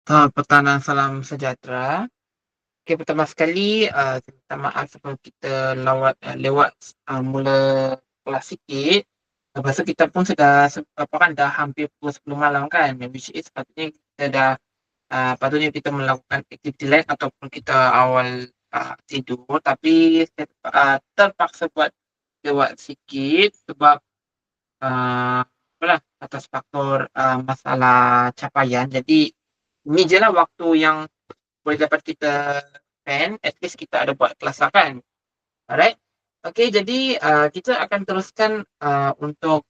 Selamat petang dan salam sejahtera. Okey, pertama sekali, saya minta maaf sebelum kita lewat mula kelas sikit. Lepas tu kita pun sudah dah hampir pukul 10 malam kan, which is patutnya kita melakukan aktiviti lain ataupun kita awal tidur. Tapi saya terpaksa buat lewat sikit sebab atas faktor masalah capaian. Jadi ini je lah waktu yang boleh dapat kita spend, at least kita ada buat kelas lah kan. Alright. Okay, jadi kita akan teruskan untuk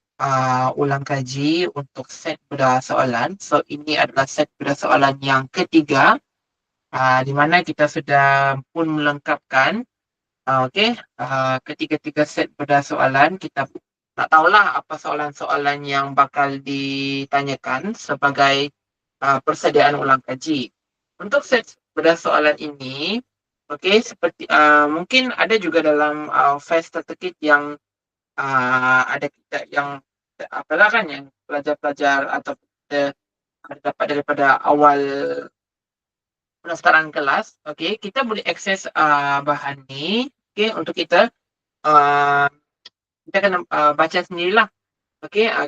ulang kaji untuk set bedah soalan. So, ini adalah set bedah soalan yang ketiga, di mana kita sudah pun melengkapkan ketiga-tiga set bedah soalan. Kita tak tahulah apa soalan-soalan yang bakal ditanyakan sebagai persediaan ulang kaji. Untuk set bedah soalan ini, seperti mungkin ada juga dalam file starter kit yang ada kita yang apalah kan yang pelajar-pelajar atau kita dapat daripada awal pendaftaran kelas. Kita boleh akses bahan ni. Untuk kita uh, kita kena baca sendirilah.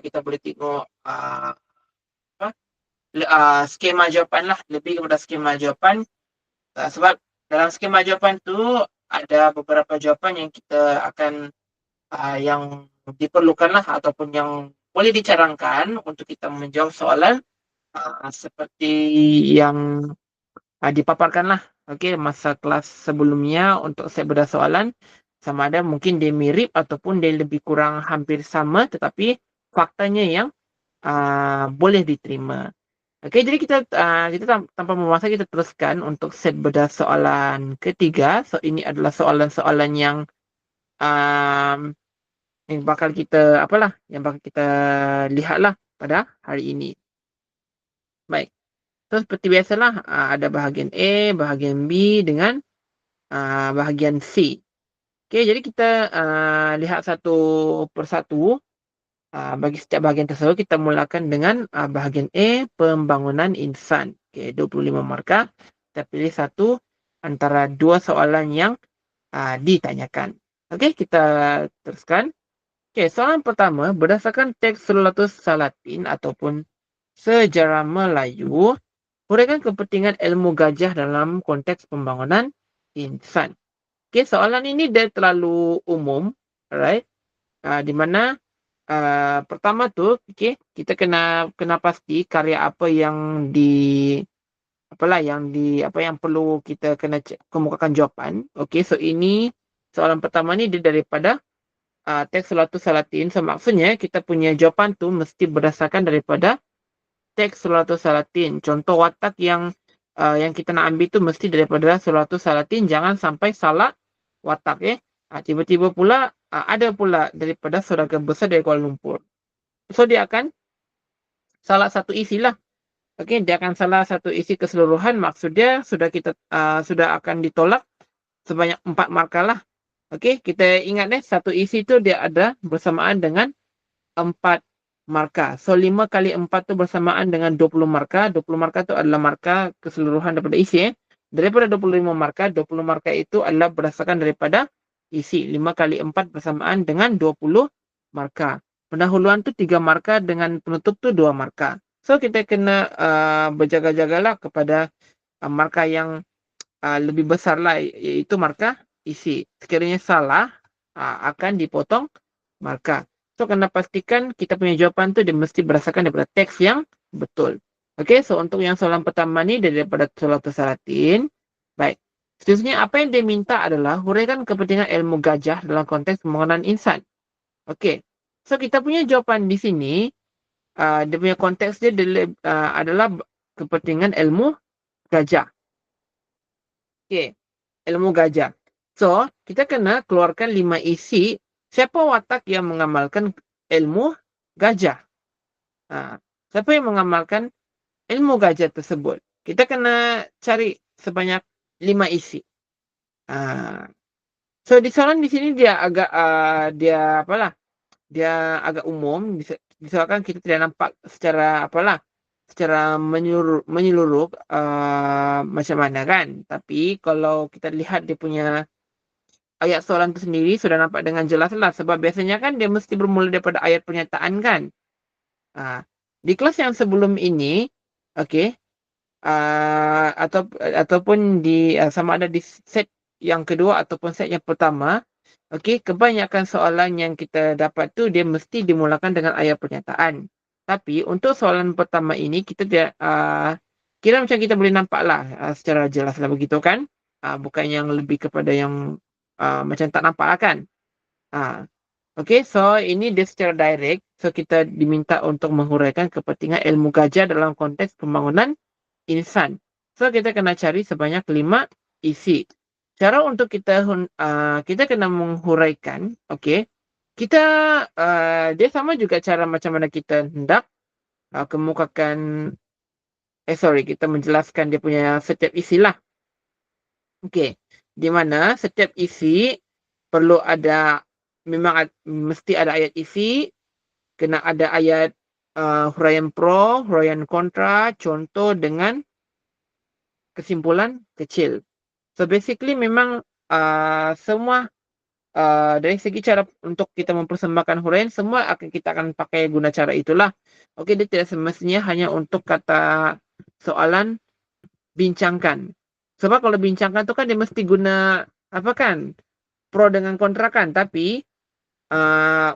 Kita boleh tengok skema jawapan lah, lebih kepada skema jawapan. Sebab dalam skema jawapan tu ada beberapa jawapan yang kita akan yang diperlukan lah ataupun yang boleh dicarangkan untuk kita menjawab soalan seperti yang dipaparkan lah masa kelas sebelumnya untuk set bedah soalan, sama ada mungkin dia mirip ataupun dia lebih kurang hampir sama, tetapi faktanya yang boleh diterima. Jadi kita tanpa memasa kita teruskan untuk set bedah soalan ketiga. So, ini adalah soalan-soalan um, yang bakal kita lihatlah pada hari ini. Baik. So, seperti biasalah ada bahagian A, bahagian B dengan bahagian C. Jadi kita lihat satu persatu. Bagi setiap bahagian tersebut, kita mulakan dengan bahagian A, pembangunan insan. 25 markah. Kita pilih satu antara dua soalan yang ditanyakan. Kita teruskan. Soalan pertama, berdasarkan teks Rulatus Salatin ataupun sejarah Melayu, huraikan kepentingan ilmu gajah dalam konteks pembangunan insan. Soalan ini dia terlalu umum, alright? Di mana pertama tu, kita kena pasti karya apa yang yang perlu kita kena kemukakan jawapan. So ini soalan pertama ni dia daripada teks Rulatus Salatin. So maksudnya kita punya jawapan tu mesti berdasarkan daripada teks Rulatus Salatin. Contoh watak yang kita nak ambil tu mesti daripada Rulatus Salatin. Jangan sampai salah watak. Tiba-tiba pula ada pula daripada Saudagar Besar dari Kuala Lumpur. So dia akan salah satu isi lah. Dia akan salah satu isi keseluruhan. Maksud dia sudah akan ditolak sebanyak 4 markah lah. Kita ingat satu isi tu dia ada bersamaan dengan 4 markah. So 5 kali 4 tu bersamaan dengan 20 markah. 20 markah tu adalah markah keseluruhan daripada isi. Daripada 25 markah, 20 markah itu adalah berdasarkan daripada isi. 5 kali 4 bersamaan dengan 20 markah. Pendahuluan tu 3 markah, dengan penutup tu 2 markah. So kita kena berjaga-jagalah kepada markah yang lebih besar lah, iaitu markah isi. Sekiranya salah, akan dipotong markah. So kena pastikan kita punya jawapan tu dia mesti berdasarkan daripada teks yang betul. So untuk yang soalan pertama ni daripada Rulatus Salatin. Baik. Seterusnya apa yang dia minta adalah huraikan kepentingan ilmu gajah dalam konteks pembangunan insan. So kita punya jawapan di sini, dia punya konteks dia adalah kepentingan ilmu gajah. Ilmu gajah. So, kita kena keluarkan 5 isi. Siapa watak yang mengamalkan ilmu gajah? Siapa yang mengamalkan ilmu gajah tersebut? Kita kena cari sebanyak 5 isi. So, di soalan di sini dia agak dia agak umum. Disebabkan kita tidak nampak secara secara menyeluruh macam mana kan. Tapi kalau kita lihat dia punya ayat soalan itu sendiri sudah nampak dengan jelas lah. Sebab biasanya kan dia mesti bermula daripada ayat pernyataan kan. Di kelas yang sebelum ini, okey, ataupun di sama ada di set yang kedua ataupun set yang pertama, okey, kebanyakan soalan yang kita dapat tu dia mesti dimulakan dengan ayat pernyataan. Tapi untuk soalan pertama ini kita tidak kira macam kita boleh nampaklah secara jelaslah begitu kan. Bukan yang lebih kepada yang macam tak nampak lah kan. Okey, so ini dia secara direct. So kita diminta untuk menghuraikan kepentingan ilmu gajah dalam konteks pembangunan insan. So kita kena cari sebanyak 5 isi. Cara untuk kita kena menghuraikan, okey. Kita dia sama juga cara macam mana kita hendak kemukakan kita menjelaskan dia punya setiap isi lah. Okey. Di mana setiap isi perlu ada mesti ada ayat isi, kena ada ayat huraian pro, huraian kontra, contoh dengan kesimpulan kecil. So basically memang semua dari segi cara untuk kita mempersembahkan huraian, semua kita akan pakai guna cara itulah. Okey, dia tidak semestinya hanya untuk kata soalan bincangkan. Sebab kalau bincangkan tu kan dia mesti guna apa kan? Pro dengan kontra kan. Tapi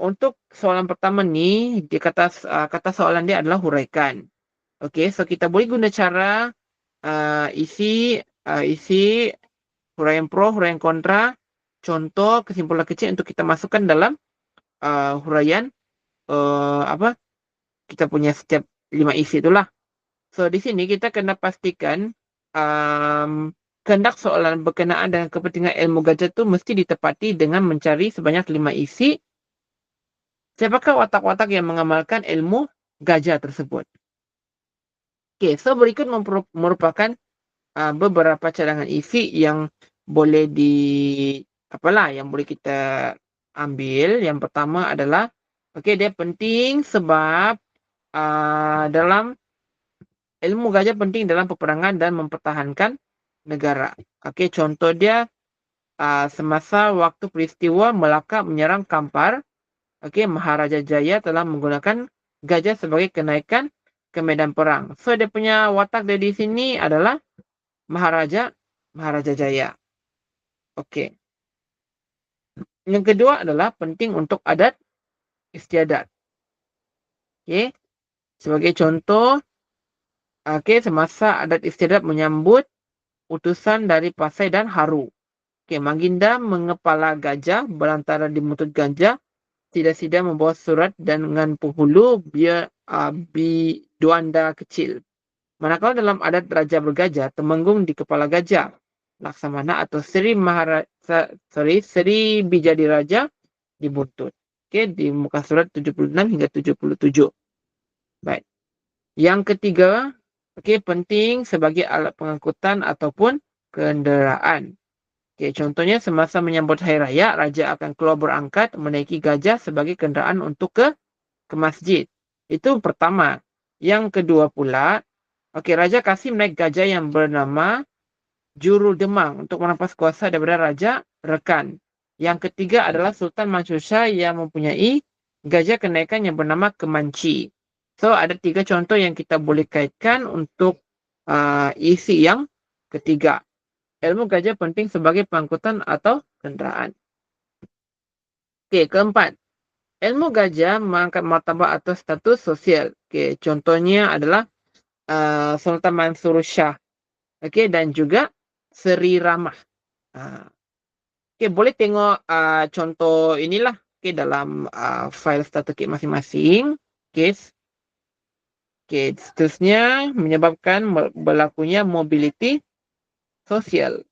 untuk soalan pertama ni, dia kata soalan dia adalah huraikan. Okey, so kita boleh guna cara isi huraian pro, huraian kontra, contoh, kesimpulan kecil untuk kita masukkan dalam huraian kita punya setiap 5 isi itulah. So di sini kita kena pastikan kehendak soalan berkenaan dengan kepentingan ilmu gajah tu mesti ditepati dengan mencari sebanyak 5 isi. Siapakah watak-watak yang mengamalkan ilmu gajah tersebut? Okey, so berikut merupakan beberapa cadangan isi yang boleh yang boleh kita ambil. Yang pertama adalah dia penting sebab dalam ilmu gajah penting dalam peperangan dan mempertahankan negara. Okey, contoh dia semasa waktu peristiwa Melaka menyerang Kampar, Maharaja Jaya telah menggunakan gajah sebagai kenaikan ke medan perang. So dia punya watak dia di sini adalah Maharaja Jaya. Okey. Yang kedua adalah penting untuk adat istiadat. Okey. Sebagai contoh, semasa adat istiadat menyambut utusan dari Pasai dan Haru. Mangginda mengepala gajah berantara di mulut gajah, tidak membawa surat dengan penghulu biduanda kecil. Manakala dalam adat raja bergajah, temenggung di kepala gajah, Laksamana atau Sri Bijadi Raja di buntut. Di muka surat 76 hingga 77. Baik. Yang ketiga, penting sebagai alat pengangkutan ataupun kenderaan. Contohnya semasa menyambut hari raya, raja akan keluar berangkat menaiki gajah sebagai kenderaan untuk ke masjid. Itu pertama. Yang kedua pula, Raja Kasim naik gajah yang bernama Juru Demang untuk merampas kuasa daripada Raja Rekan. Yang ketiga adalah Sultan Mansur Shah yang mempunyai gajah kenaikan yang bernama Kemanci. So ada 3 contoh yang kita boleh kaitkan untuk isi yang ketiga. Ilmu gajah penting sebagai pengangkutan atau kenderaan. Keempat. Ilmu gajah mengangkat martabat atau status sosial. Contohnya adalah Sultan Mansur Shah. Dan juga Seri Ramah. Boleh tengok contoh inilah dalam file starter kit masing-masing. Seterusnya menyebabkan berlakunya mobility sosial.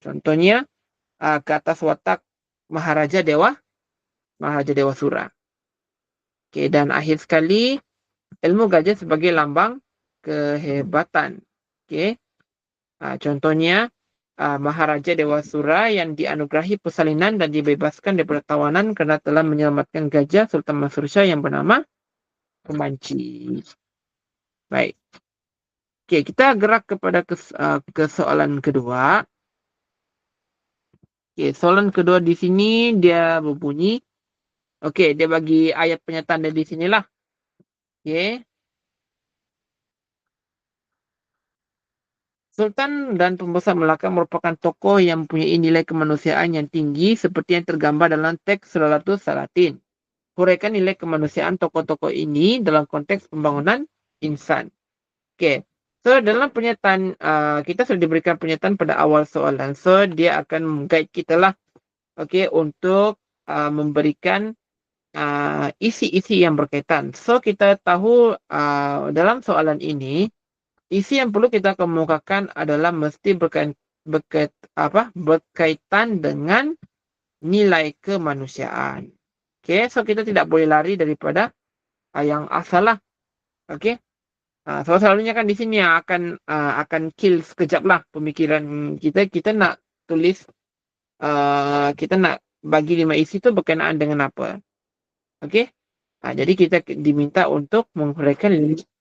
Contohnya ke atas watak Maharaja Dewa Sura. Dan akhir sekali, ilmu gajah sebagai lambang kehebatan. Contohnya Maharaja Dewa Sura yang dianugerahi persalinan dan dibebaskan daripada tawanan kerana telah menyelamatkan gajah Sultan Mansur Shah yang bernama Kemanci. Baik. Okey, kita gerak kepada ke soalan kedua. Okey, soalan kedua di sini dia berbunyi, okey, dia bagi ayat pernyataan dari sinilah. Okey. Sultan dan Pembesar Melaka merupakan tokoh yang mempunyai nilai kemanusiaan yang tinggi seperti yang tergambar dalam teks Salatus Salatin. Huraikan nilai kemanusiaan tokoh-tokoh ini dalam konteks pembangunan insan. Okey. So dalam pernyataan kita sudah diberikan pernyataan pada awal soalan. So dia akan guide kita lah, okey, untuk memberikan isi-isi yang berkaitan. So kita tahu dalam soalan ini isi yang perlu kita kemukakan adalah mesti berkaitan dengan nilai kemanusiaan. Okey, so kita tidak boleh lari daripada yang asal lah. Okey. So selalunya kan di sini yang akan kill sekejap lah pemikiran kita. Kita nak tulis, kita nak bagi 5 isi tu berkenaan dengan apa. Okey. Jadi kita diminta untuk menghuraikan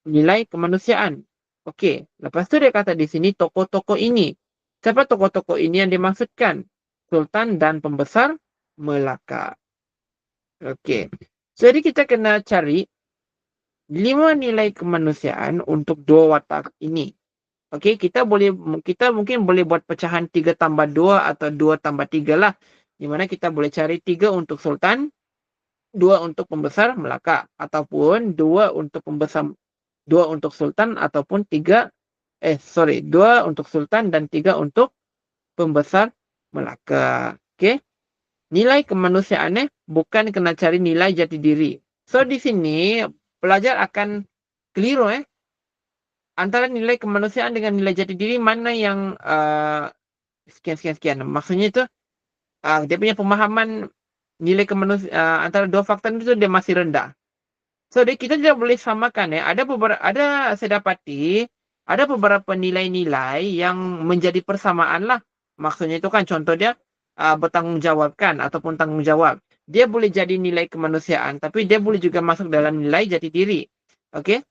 nilai kemanusiaan. Okey, lepas tu dia kata di sini tokoh-tokoh ini. Siapa tokoh-tokoh ini yang dimaksudkan? Sultan dan Pembesar Melaka. Okey. Jadi kita kena cari 5 nilai kemanusiaan untuk 2 watak ini. Okey, kita mungkin boleh buat pecahan 3 tambah 2 atau 2 tambah 3 lah. Di mana kita boleh cari 3 untuk Sultan, 2 untuk Pembesar Melaka, ataupun 2 untuk Sultan ataupun 2 untuk Sultan dan 3 untuk Pembesar Melaka. Okey. Nilai kemanusiaan bukan kena cari nilai jati diri. So di sini pelajar akan keliru antara nilai kemanusiaan dengan nilai jati diri mana yang sekian. Maksudnya itu dia punya pemahaman nilai kemanusiaan antara dua fakta itu dia masih rendah. So kita tidak boleh samakan saya dapati ada beberapa nilai-nilai yang menjadi persamaan lah. Maksudnya itu kan contoh dia bertanggungjawabkan ataupun tanggung jawab. Dia boleh jadi nilai kemanusiaan tapi dia boleh juga masuk dalam nilai jati diri. Okey?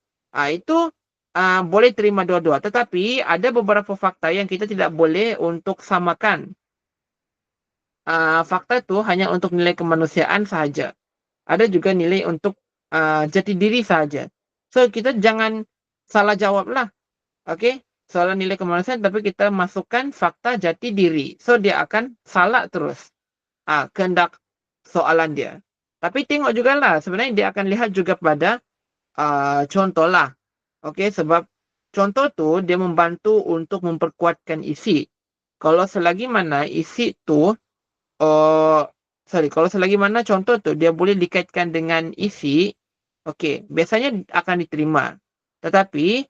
Itu boleh terima dua-dua, tetapi ada beberapa fakta yang kita tidak boleh untuk samakan. Fakta itu hanya untuk nilai kemanusiaan sahaja. Ada juga nilai untuk jati diri sahaja. So kita jangan salah jawab lah. Okey, soalan nilai kemanusiaan tapi kita masukkan fakta jati diri. So dia akan salah terus kehendak soalan dia. Tapi tengok jugalah sebenarnya dia akan lihat juga pada contoh lah. Okey, sebab contoh tu dia membantu untuk memperkuatkan isi. Kalau selagi mana isi tu kalau selagi mana contoh tu dia boleh dikaitkan dengan isi, okey, biasanya akan diterima. Tetapi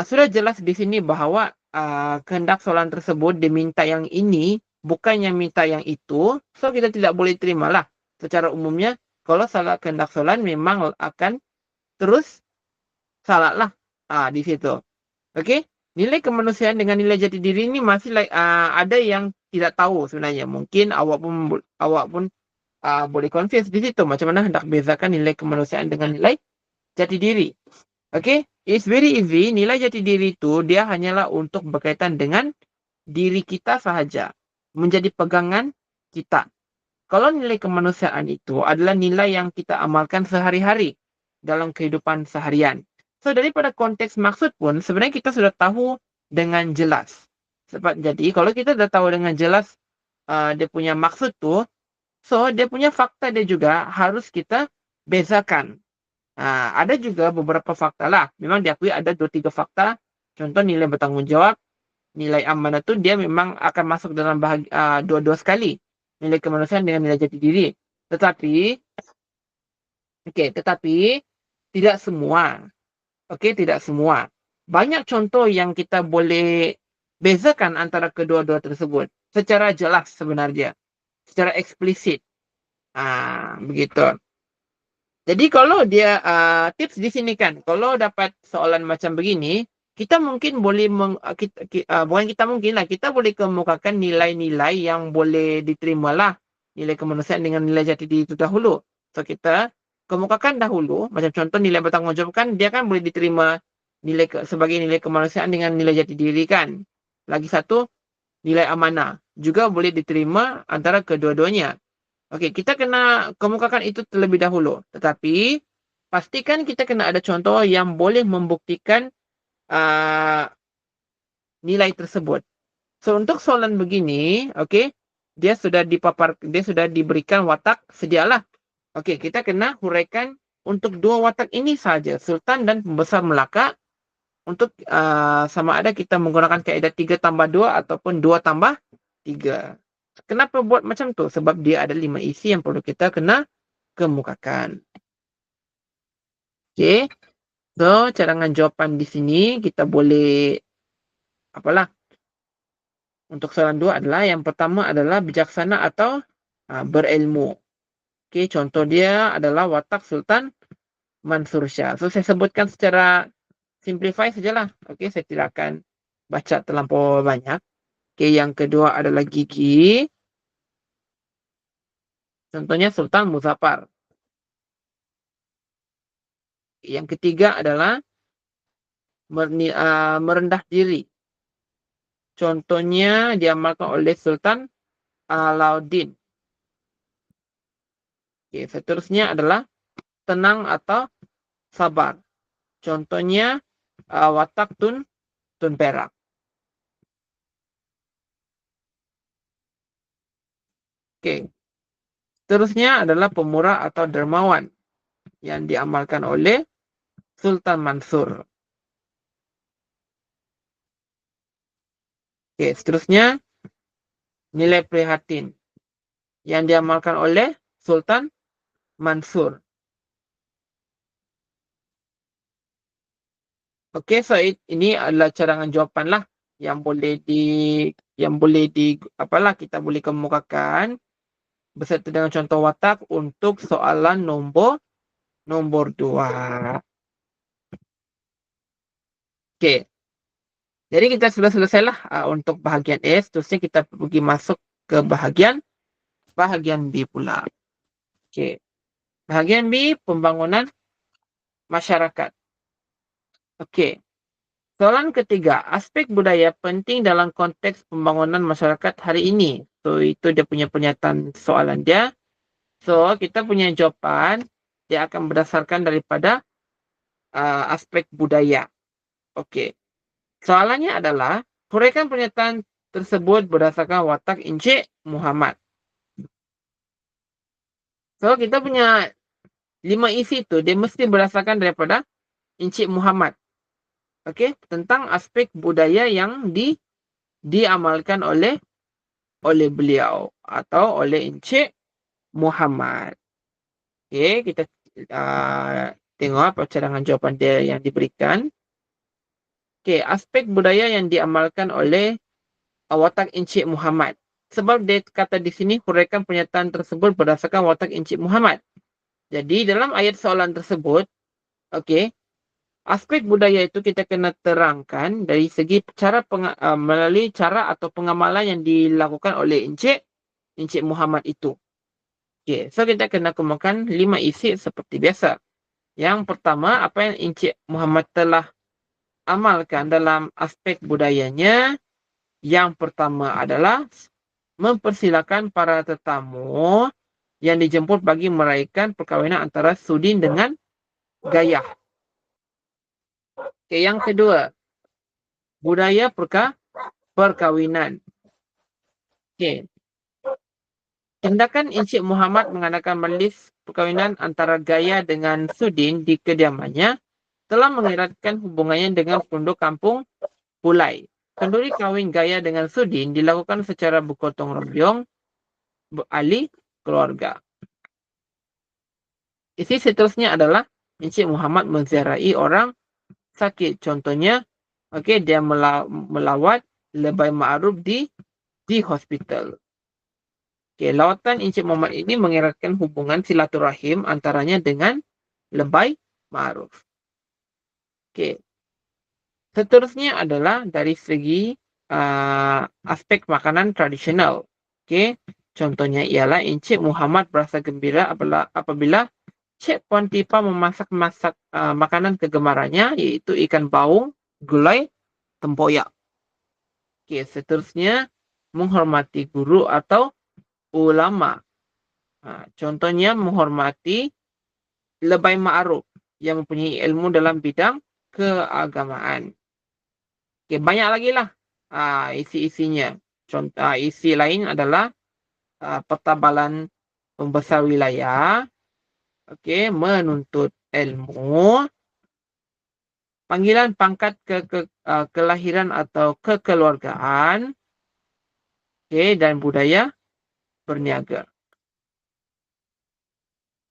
sudah jelas di sini bahawa kehendak soalan tersebut dia minta yang ini, bukan yang minta yang itu. So kita tidak boleh terimalah. Secara umumnya kalau salah kehendak soalan memang akan terus salah lah di situ. Okey, nilai kemanusiaan dengan nilai jati diri ini masih ada yang tidak tahu sebenarnya. Mungkin awak pun boleh confuse di situ macam mana hendak bezakan nilai kemanusiaan dengan nilai jati diri. Okey, it's very easy. Nilai jati diri itu dia hanyalah untuk berkaitan dengan diri kita sahaja, menjadi pegangan kita. Kalau nilai kemanusiaan itu adalah nilai yang kita amalkan sehari-hari dalam kehidupan seharian. So daripada konteks maksud pun sebenarnya kita sudah tahu dengan jelas. Sebab jadi kalau kita dah tahu dengan jelas dia punya maksud tu, so dia punya fakta dia juga harus kita bezakan. Ada juga beberapa fakta lah. Memang diakui ada 2-3 fakta. Contoh nilai bertanggungjawab, nilai amanah tu dia memang akan masuk dalam dua-dua sekali. Nilai kemanusiaan dengan nilai jati diri. Tetapi tidak semua. Okey, tidak semua. Banyak contoh yang kita boleh bezakan antara kedua-dua tersebut secara jelas sebenarnya. Secara eksplisit. Begitu. Jadi kalau dia tips di sini kan, kalau dapat soalan macam begini, kita mungkin boleh bukan kita mungkin lah, kita boleh kemukakan nilai-nilai yang boleh diterima lah. Nilai kemanusiaan dengan nilai jati diri itu dahulu. So kita kemukakan dahulu, macam contoh nilai bertanggungjawab kan dia kan boleh diterima sebagai nilai kemanusiaan dengan nilai jati diri kan. Lagi satu, nilai amanah. Juga boleh diterima antara kedua-duanya. Okey, kita kena kemukakan itu terlebih dahulu. Tetapi, pastikan kita kena ada contoh yang boleh membuktikan nilai tersebut. So, untuk soalan begini, okey, dia sudah diberikan watak sedialah. Okey, kita kena huraikan untuk dua watak ini saja, Sultan dan Pembesar Melaka. Untuk sama ada kita menggunakan kaedah 3 tambah 2 ataupun 2 tambah 3. Kenapa buat macam tu? Sebab dia ada 5 isi yang perlu kita kena kemukakan. Okey. So, cadangan jawapan di sini kita boleh apalah. Untuk soalan 2 adalah yang pertama adalah bijaksana atau berilmu. Okey, contoh dia adalah watak Sultan Mansur Shah. So, saya sebutkan secara simplify sajalah. Okey, saya tidak akan baca terlampau banyak. Okey, yang kedua adalah gigi. Contohnya Sultan Muzaffar. Yang ketiga adalah merendah diri. Contohnya diamalkan oleh Sultan Alauddin. Okey, seterusnya adalah tenang atau sabar. Contohnya watak Tun Perak. Okey. Seterusnya adalah pemurah atau dermawan yang diamalkan oleh Sultan Mansur. Okey, seterusnya nilai prihatin yang diamalkan oleh Sultan Mansur. Okey, so ini adalah cadangan jawapan lah yang boleh kita boleh kemukakan beserta dengan contoh watak untuk soalan nombor 2. Okey. Jadi kita sudah selesailah untuk bahagian A. Seterusnya kita pergi masuk ke bahagian B pula. Okey. Bahagian B, pembangunan masyarakat. Okey. Soalan ketiga, aspek budaya penting dalam konteks pembangunan masyarakat hari ini. So, itu dia punya pernyataan soalan dia. So, kita punya jawapan, dia akan berdasarkan daripada aspek budaya. Okey. Soalannya adalah, huraikan pernyataan tersebut berdasarkan watak Encik Muhammad. So, kita punya 5 isi tu, dia mesti berdasarkan daripada Encik Muhammad. Okey, tentang aspek budaya yang diamalkan oleh beliau atau oleh Encik Muhammad. Okey, kita tengok apa cadangan jawapan dia yang diberikan. Okey, aspek budaya yang diamalkan oleh watak Encik Muhammad. Sebab dia kata di sini huraikan pernyataan tersebut berdasarkan watak Encik Muhammad. Jadi dalam ayat soalan tersebut, okey, aspek budaya itu kita kena terangkan dari segi melalui cara atau pengamalan yang dilakukan oleh Encik Muhammad itu. Okey, so kita kena kemukakan 5 isi seperti biasa. Yang pertama, apa yang Encik Muhammad telah amalkan dalam aspek budayanya. Yang pertama adalah mempersilakan para tetamu yang dijemput bagi meraihkan perkahwinan antara Sudin dengan Gayah. Okay, yang kedua, budaya perkahwinan. Okay. Tindakan Encik Muhammad mengadakan majlis perkahwinan antara Gayah dengan Sudin di kediamannya telah mengeratkan hubungannya dengan penduduk kampung Pulai. Kenduri kahwin Gayah dengan Sudin dilakukan secara bergotong royong ahli keluarga. Isi seterusnya adalah Encik Muhammad menziarahi orang sakit. Contohnya, okey, dia melawat lebay ma'ruf di hospital. Okey, lawatan Encik Muhammad ini mengeratkan hubungan silaturahim antaranya dengan lebay ma'ruf. Okey. Seterusnya adalah dari segi aspek makanan tradisional. Okey, contohnya ialah Encik Muhammad berasa gembira apabila Cik Puan Tipa memasak makanan kegemarannya, iaitu ikan baung, gulai, tempoyak. Okey, seterusnya menghormati guru atau ulama. Contohnya menghormati Lebay Ma'ruf yang mempunyai ilmu dalam bidang keagamaan. Okey, banyak lagi lah isi-isinya. Contoh isi lain adalah pertabalan pembesar wilayah, okey, menuntut ilmu, panggilan pangkat kelahiran atau kekeluargaan, okey, dan budaya berniaga.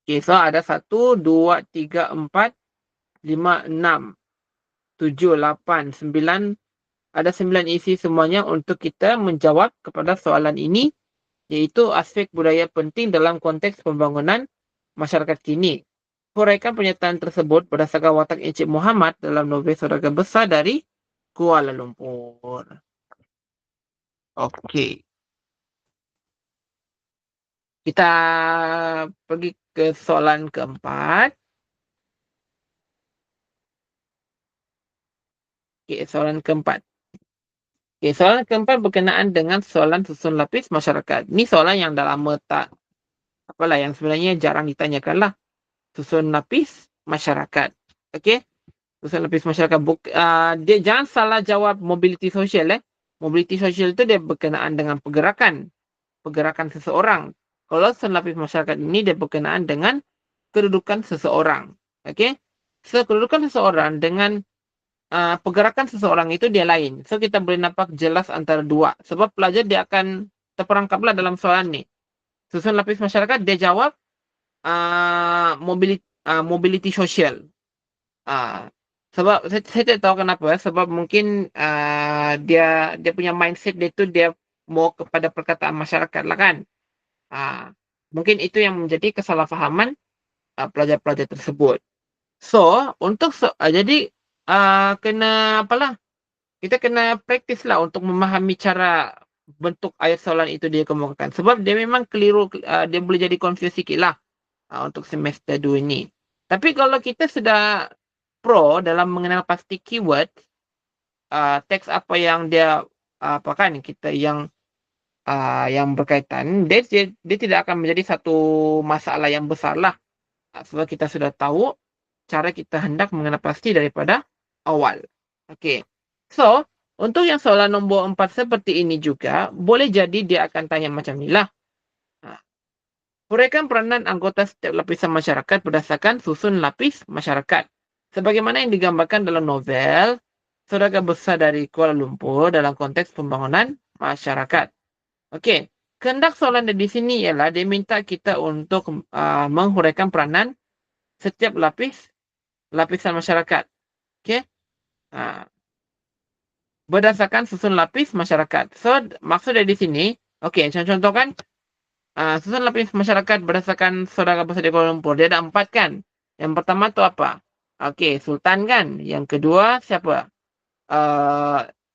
Okey, so ada 1, 2, 3, 4, 5, 6, 7, 8, 9. Ada 9 isi semuanya untuk kita menjawab kepada soalan ini, iaitu aspek budaya penting dalam konteks pembangunan masyarakat kini. Huraikan pernyataan tersebut berdasarkan watak Encik Muhammad dalam novel Saudagar Besar dari Kuala Lumpur. Okey. Kita pergi ke soalan keempat. Okey, soalan keempat. Okey, soalan keempat berkenaan dengan soalan susun lapis masyarakat. Ni soalan yang dah lama tak, apalah, yang sebenarnya jarang ditanyakan lah. Susun lapis masyarakat. Okey, susun lapis masyarakat. Dia jangan salah jawab mobiliti sosial. Mobiliti sosial itu dia berkenaan dengan pergerakan seseorang. Kalau susun lapis masyarakat ini dia berkenaan dengan kedudukan seseorang. Okey, so kedudukan seseorang dengan pergerakan seseorang itu dia lain. So kita boleh nampak jelas antara dua. Sebab pelajar dia akan terperangkaplah dalam soalan ni. Susun lapis masyarakat dia jawab mobility sosial. Sebab saya tidak tahu kenapa, sebab mungkin dia punya mindset dia tu dia mau kepada perkataan masyarakat lah kan. Mungkin itu yang menjadi kesalahfahaman pelajar-pelajar tersebut. So untuk jadi kena apalah, kita kena praktis lah untuk memahami cara bentuk ayat soalan itu dia kemukakan. Sebab dia memang keliru, dia boleh jadi confuse sikit lah untuk semester 2 ni. Tapi kalau kita sudah pro dalam mengenal pasti keyword, teks apa yang dia apa kan kita yang berkaitan, dia tidak akan menjadi satu masalah yang besar lah. Sebab kita sudah tahu cara kita hendak mengenal pasti daripada awal. Okey. So, untuk yang soalan nombor 4 seperti ini juga, boleh jadi dia akan tanya macam ni lah. Huraikan peranan anggota setiap lapisan masyarakat berdasarkan susun lapis masyarakat. Sebagaimana yang digambarkan dalam novel Saudagar Besar dari Kuala Lumpur dalam konteks pembangunan masyarakat. Okey, kehendak soalan di sini ialah dia minta kita untuk menghuraikan peranan setiap lapisan masyarakat. Okey, berdasarkan susun lapis masyarakat. So, maksud dari sini, okey, contoh kan, susun lapis masyarakat berdasarkan Saudagar Besar di Kuala Lumpur. Dia ada 4 kan. Yang pertama tu apa? Okey, Sultan kan. Yang kedua siapa?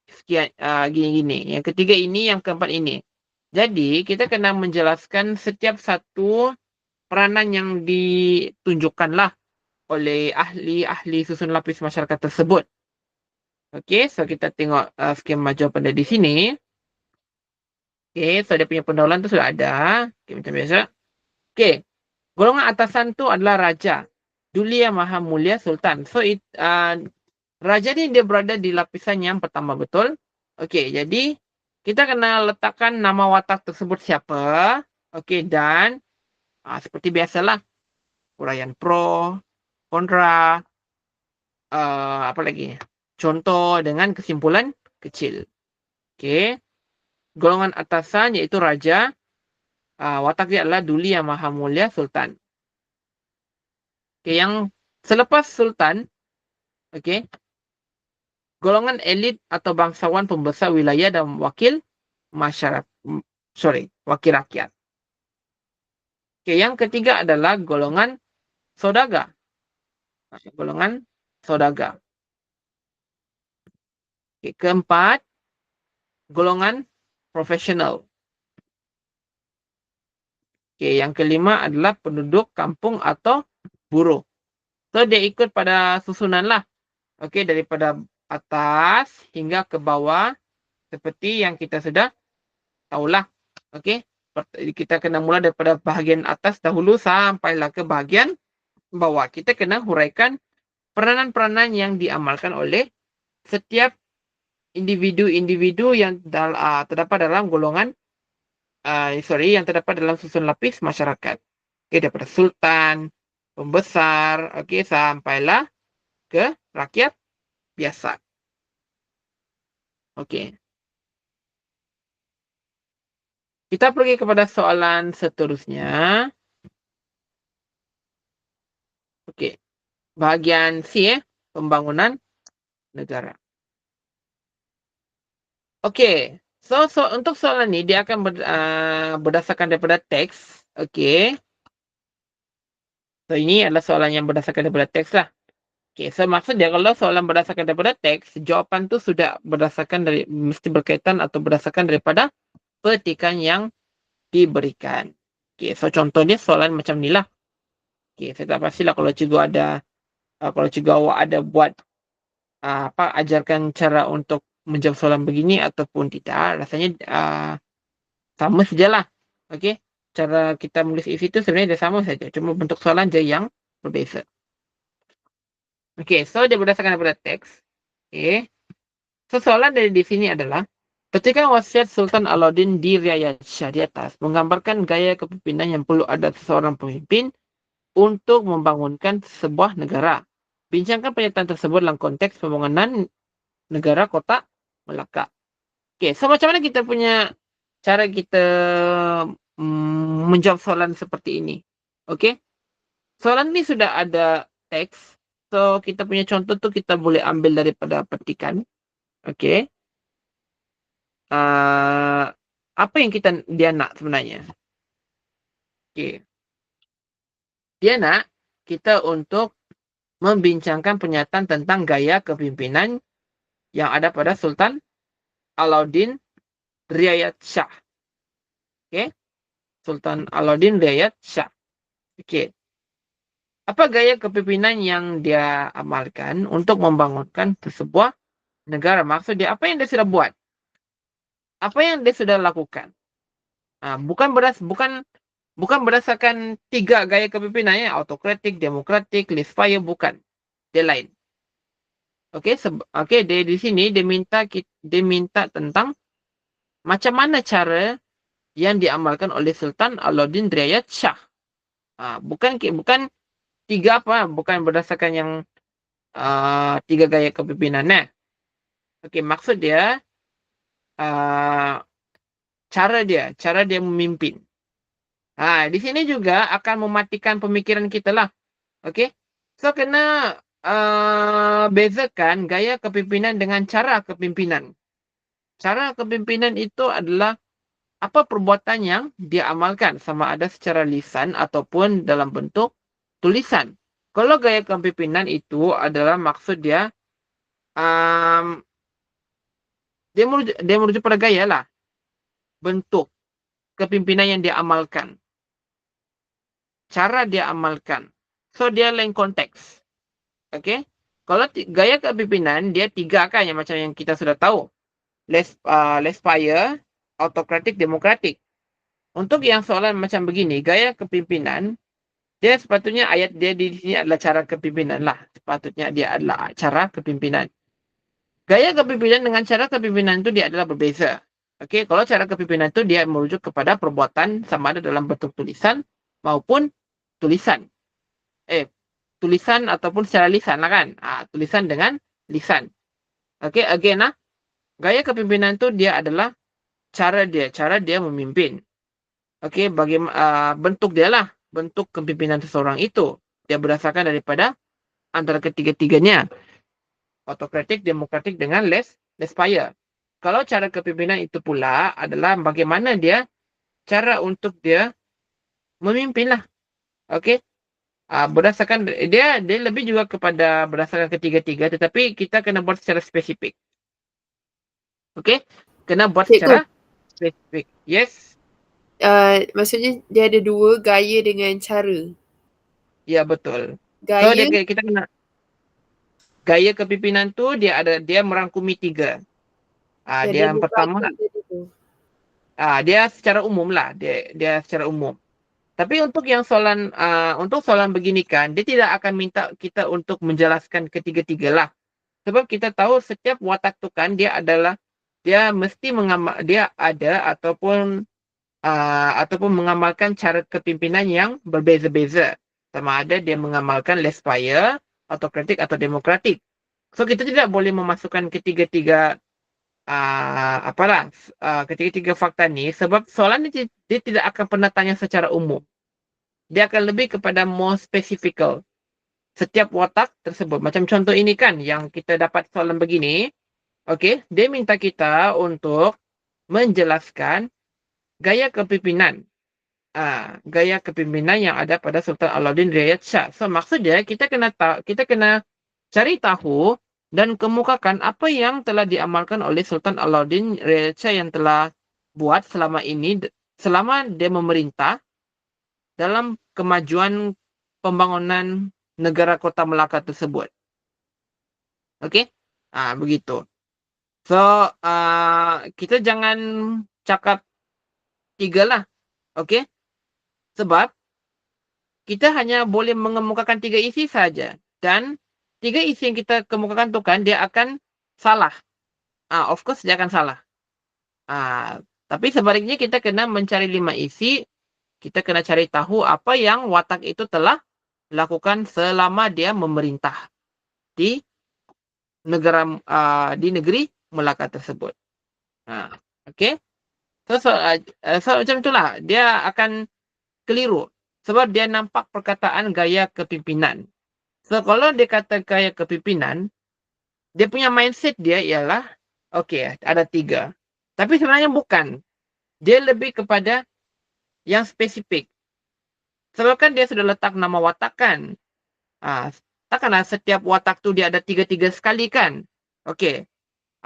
Sekian gini-gini. Yang ketiga ini, yang keempat ini. Jadi, kita kena menjelaskan setiap satu peranan yang ditunjukkan lah oleh ahli-ahli susun lapis masyarakat tersebut. Okey, so kita tengok skema jawapan dia di sini. Okey, so dia punya pendahuluan tu sudah ada. Okey, macam biasa. Okey, golongan atasan tu adalah Raja. Duli Yang Maha Mulia Sultan. So, Raja ni dia berada di lapisan yang pertama, betul? Okey, jadi kita kena letakkan nama watak tersebut siapa. Okey, dan seperti biasalah, uraian pro, kontra, apa lagi? Contoh dengan kesimpulan kecil. Okey. Golongan atasan iaitu Raja. Watak dia adalah Duli Yang Maha Mulia Sultan. Okey, yang selepas Sultan, okey, golongan elit atau bangsawan pembesar wilayah dan wakil masyarakat, wakil rakyat. Okey, yang ketiga adalah golongan saudagar. Golongan saudagar. Okey, keempat, golongan profesional. Okey, yang kelima adalah penduduk kampung atau buruh. So dia ikut pada susunan lah. Okey, daripada atas hingga ke bawah seperti yang kita sudah tahulah. Okey. Kita kena mula daripada bahagian atas dahulu sampailah ke bahagian bawah. Kita kena huraikan peranan-peranan yang diamalkan oleh setiap individu-individu yang terdapat dalam golongan yang terdapat dalam susun lapis masyarakat. Okey, daripada sultan, pembesar, okey, sampailah ke rakyat biasa. Okey. Kita pergi kepada soalan seterusnya. Okey. Bahagian C, pembangunan negara. Okey. So untuk soalan ni dia akan berdasarkan daripada teks. Okey. So ini adalah soalan yang berdasarkan daripada teks lah. Okey, so maksud dia kalau soalan berdasarkan daripada teks, jawapan tu sudah berdasarkan mesti berkaitan atau berdasarkan daripada petikan yang diberikan. Okey, so contohnya soalan macam ni lah. Okey, saya tak pastilah kalau cikgu awak ada buat ajarkan cara untuk menjawab soalan begini ataupun tidak, rasanya sama sajalah. Okey, cara kita menulis isi tu sebenarnya dia sama saja, cuma bentuk soalan je yang berbeza. Okey, so dia berdasarkan daripada teks. Okey. So soalan dari di sini adalah petikan wasiat Sultan Alauddin di riayat Shah di atas menggambarkan gaya kepemimpinan yang perlu ada seseorang pemimpin untuk membangunkan sebuah negara. Bincangkan pernyataan tersebut dalam konteks pembangunan negara Kota Melaka. Okey, so macam mana kita punya cara kita menjawab soalan seperti ini? Okey. Soalan ni sudah ada teks. So kita punya contoh tu kita boleh ambil daripada petikan. Okey. Apa yang dia nak sebenarnya? Okey. Dia nak kita untuk membincangkan pernyataan tentang gaya kepimpinan yang ada pada Sultan Alauddin Riayat Shah. Okey. Sultan Alauddin Riayat Shah. Okey. Apa gaya kepimpinan yang dia amalkan untuk membangunkan sebuah negara? Maksud dia, apa yang dia sudah buat? Apa yang dia sudah lakukan? Bukan berdasarkan 3 gaya kepimpinan ya, autokratik, demokratik, laissez-faire, bukan. Dia lain. Okey, dia di sini dia minta tentang macam mana cara yang diamalkan oleh Sultan Alauddin Riayat Shah. Bukan bukan berdasarkan yang 3 gaya kepimpinan. Okey, maksud dia cara dia memimpin. Di sini juga akan mematikan pemikiran kita lah. Okey. So kena bezakan gaya kepimpinan dengan cara kepimpinan. Cara kepimpinan itu adalah apa perbuatan yang dia amalkan, sama ada secara lisan ataupun dalam bentuk tulisan. Kalau gaya kepimpinan itu adalah maksud dia dia merujuk pada gaya lah. Bentuk kepimpinan yang dia amalkan. Cara dia amalkan. So dia lain konteks. Okey. Kalau gaya kepimpinan dia 3 kan yang macam yang kita sudah tahu. Laissez-faire, autokratik, demokratik. Untuk yang soalan macam begini, gaya kepimpinan, dia sepatutnya ayat dia di sini adalah cara kepimpinan lah. Sepatutnya dia adalah cara kepimpinan. Gaya kepimpinan dengan cara kepimpinan itu dia adalah berbeza. Okey, kalau cara kepimpinan itu dia merujuk kepada perbuatan sama ada dalam bentuk tulisan maupun tulisan. Tulisan ataupun secara lisan lah kan. Tulisan dengan lisan. Okey, again lah. Gaya kepimpinan itu dia adalah cara dia memimpin. Okey, bentuk dia lah. Bentuk kepimpinan seseorang itu. Dia berdasarkan daripada antara ketiga-tiganya. Autokratik, demokratik dengan laissez-faire. Kalau cara kepimpinan itu pula adalah bagaimana cara untuk dia memimpin lah. Okey. Berdasarkan dia lebih juga kepada berdasarkan ketiga-tiga, tetapi kita kena buat secara spesifik. Okey, kena buat secara spesifik. Yes. Maksudnya dia ada 2 gaya dengan cara. Ya, betul. So, Gaya kita kena gaya kepimpinan tu dia merangkumi 3. ya Dia yang pertama, demokratik jadi tu. dia secara umum lah, dia secara umum. Tapi untuk soalan begini kan, dia tidak akan minta kita untuk menjelaskan ketiga-tiga lah. Sebab kita tahu setiap watak tu kan dia mesti dia ada ataupun mengamalkan cara kepimpinan yang berbeza-beza. Sama ada dia mengamalkan less-fire, autokratik atau demokratik. So kita tidak boleh memasukkan ketiga-tiga fakta ni sebab soalan ni dia tidak akan pernah tanya secara umum. Dia akan lebih kepada more specifical. Setiap watak tersebut. Macam contoh ini kan yang kita dapat soalan begini. Okay, dia minta kita untuk menjelaskan gaya kepimpinan. Gaya kepimpinan yang ada pada Sultan Alauddin Riayat Shah. So maksudnya kita kena cari tahu dan kemukakan apa yang telah diamalkan oleh Sultan Alauddin Riayat Shah yang telah buat selama ini selama dia memerintah dalam kemajuan pembangunan negara Kota Melaka tersebut. Okey? Begitu. So, kita jangan cakap 3 lah. Okey? Sebab kita hanya boleh mengemukakan 3 isi saja. Dan 3 isi yang kita kemukakan tu kan dia akan salah. Of course dia akan salah. Tapi sebaliknya kita kena mencari 5 isi. Kita kena cari tahu apa yang watak itu telah lakukan selama dia memerintah di negeri Melaka tersebut. Okey. So macam itulah dia akan keliru sebab dia nampak perkataan gaya kepimpinan. So kalau dia kata gaya kepimpinan, dia punya mindset dia ialah okey, ada 3. Tapi sebenarnya bukan. Dia lebih kepada yang spesifik. Sebab kan dia sudah letak nama watak kan. Takkanlah setiap watak tu dia ada 3-3 sekali kan. Okey.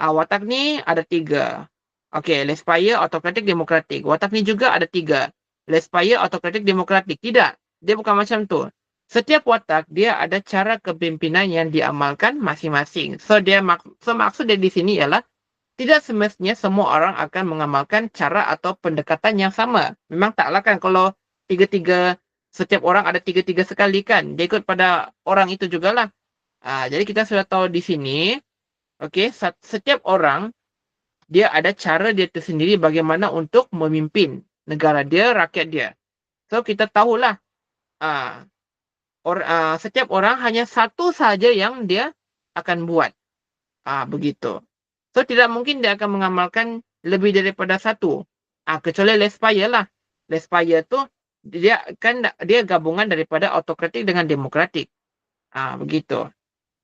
Watak ni ada 3. Okey, less-fire, autokratik, demokratik. Watak ni juga ada 3. Less-fire, autokratik, demokratik. Tidak. Dia bukan macam tu. Setiap watak dia ada cara kepimpinan yang diamalkan masing-masing. So maksud dia di sini ialah tidak semestinya semua orang akan mengamalkan cara atau pendekatan yang sama. Memang taklah kan kalau setiap orang ada 3-3 sekali kan. Dia ikut pada orang itu jugalah. Jadi kita sudah tahu di sini, okey, setiap orang dia ada cara dia tersendiri bagaimana untuk memimpin negara dia, rakyat dia. So kita tahulah setiap orang hanya satu saja yang dia akan buat. Begitu. So tidak mungkin dia akan mengamalkan lebih daripada satu. Kecuali less-fire lah. Less-fire tu dia gabungan daripada autokratik dengan demokratik. Begitu.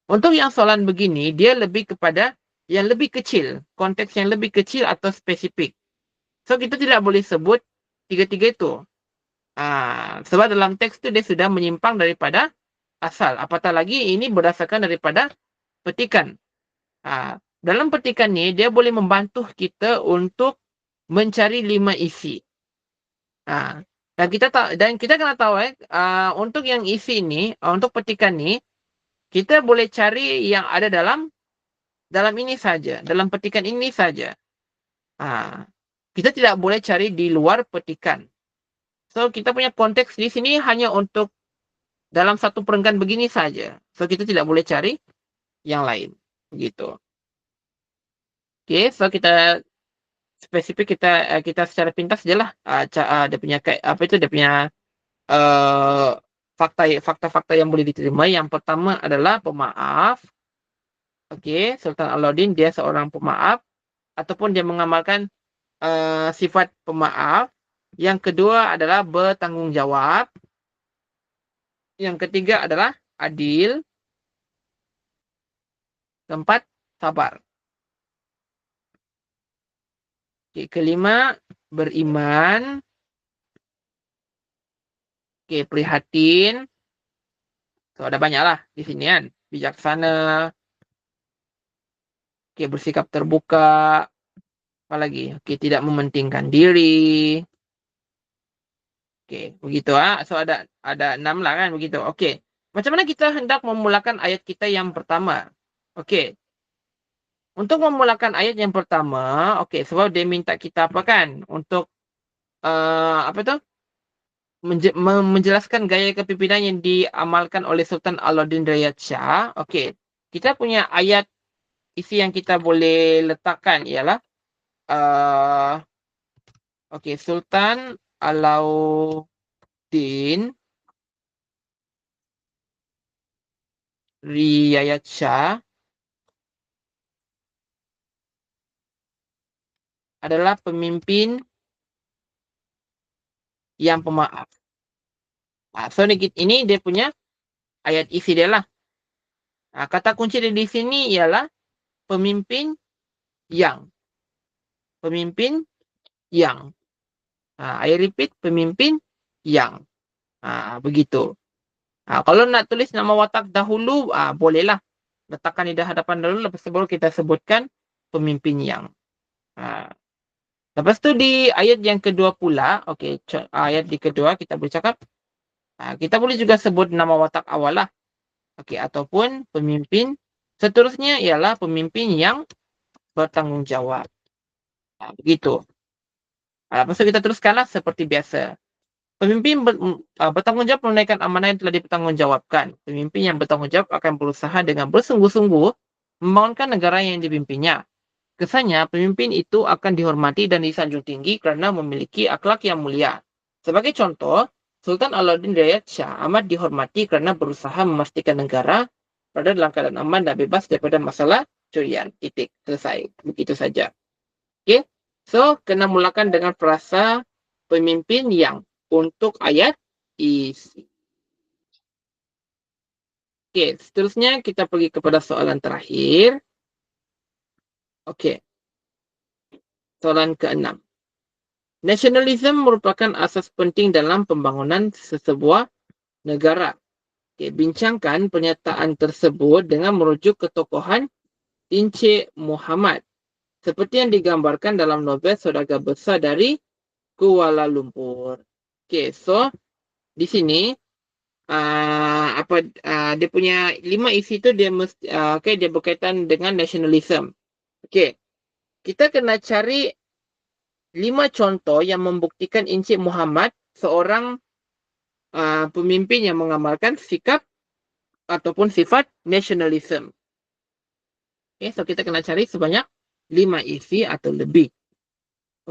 Untuk yang soalan begini, dia lebih kepada yang lebih kecil. Konteks yang lebih kecil atau spesifik. So kita tidak boleh sebut tiga-tiga itu. Sebab dalam teks tu dia sudah menyimpang daripada asal. Apatah lagi ini berdasarkan daripada petikan. Dalam petikan ni dia boleh membantu kita untuk mencari 5 isi. Dan kita kena tahu untuk yang isi ni, untuk petikan ni kita boleh cari yang ada dalam ini saja, dalam petikan ini saja. Kita tidak boleh cari di luar petikan. So kita punya konteks di sini hanya untuk dalam satu perenggan begini saja. So kita tidak boleh cari yang lain. Begitu. Okay, so kita spesifik kita secara pintas je lah dia punya fakta-fakta yang boleh diterima. Yang pertama adalah pemaaf. Okey, Sultan Alauddin dia seorang pemaaf ataupun dia mengamalkan sifat pemaaf. Yang kedua adalah bertanggungjawab. Yang ketiga adalah adil. Keempat, sabar. Okay, kelima, beriman. Okay, prihatin. So, ada banyak lah di sini kan. Bijaksana. Okay, bersikap terbuka. Apa lagi? Okay, tidak mementingkan diri. Okey, begitu So ada 6 lah kan begitu. Okey. Macam mana kita hendak memulakan ayat kita yang pertama? Okey. Untuk memulakan ayat yang pertama, okey, sebab dia minta kita apa kan? Untuk apa tu? Menjelaskan gaya kepimpinan yang diamalkan oleh Sultan Alauddin Riyad Shah. Okey. Kita punya ayat isi yang kita boleh letakkan ialah okey, Sultan Alauddin Riyad Shah adalah pemimpin yang pemaaf. So ini dia punya ayat isi dia lah. Kata kunci dia di sini ialah pemimpin yang. Pemimpin yang. I repeat, pemimpin yang. Begitu. Kalau nak tulis nama watak dahulu, bolehlah. Letakkan di hadapan dulu, lepas itu baru kita sebutkan pemimpin yang. Lepas tu di ayat yang kedua pula, okey, ayat di kedua kita boleh cakap, kita boleh juga sebut nama watak awal lah. Okey, ataupun pemimpin. Seterusnya ialah pemimpin yang bertanggungjawab. Begitu. Lepas tu kita teruskanlah seperti biasa. Pemimpin bertanggungjawab menunaikan amanah yang telah dipertanggungjawabkan. Pemimpin yang bertanggungjawab akan berusaha dengan bersungguh-sungguh membangunkan negara yang dipimpinnya. Kesannya, pemimpin itu akan dihormati dan disanjung tinggi kerana memiliki akhlak yang mulia. Sebagai contoh, Sultan Alauddin Riyad Shah amat dihormati kerana berusaha memastikan negara berada dalam keadaan aman dan bebas daripada masalah curian. Titik. Selesai. Begitu saja. Okey. So, kena mulakan dengan frasa pemimpin yang untuk ayat isi. Okey, seterusnya kita pergi kepada soalan terakhir. Okey. Soalan ke-6. Nasionalisme merupakan asas penting dalam pembangunan sesebuah negara. Okay, bincangkan pernyataan tersebut dengan merujuk ke tokohan Encik Muhammad seperti yang digambarkan dalam novel Saudagar Besar dari Kuala Lumpur. Okay, so di sini dia punya 5 isi tu dia mesti dia berkaitan dengan nasionalisme. Okay, kita kena cari 5 contoh yang membuktikan Encik Muhammad seorang pemimpin yang mengamalkan sikap ataupun sifat nasionalisme. Okay, so kita kena cari sebanyak 5 isi atau lebih.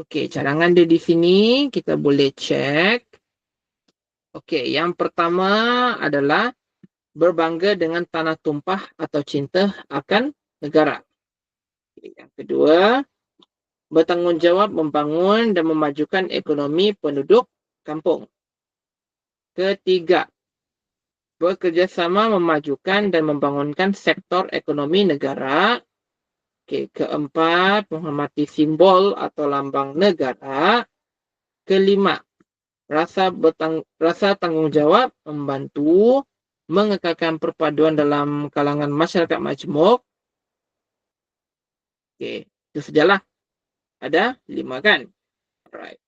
Okey, cadangan dia di sini kita boleh cek. Okey, yang pertama adalah berbangga dengan tanah tumpah atau cinta akan negara. Okay, yang kedua, bertanggungjawab membangun dan memajukan ekonomi penduduk kampung. Ketiga, bekerjasama memajukan dan membangunkan sektor ekonomi negara. Okay, keempat, menghormati simbol atau lambang negara. Kelima, rasa tanggungjawab membantu mengekalkan perpaduan dalam kalangan masyarakat majmuk. Okay, itu sajalah. Ada 5 kan? Alright.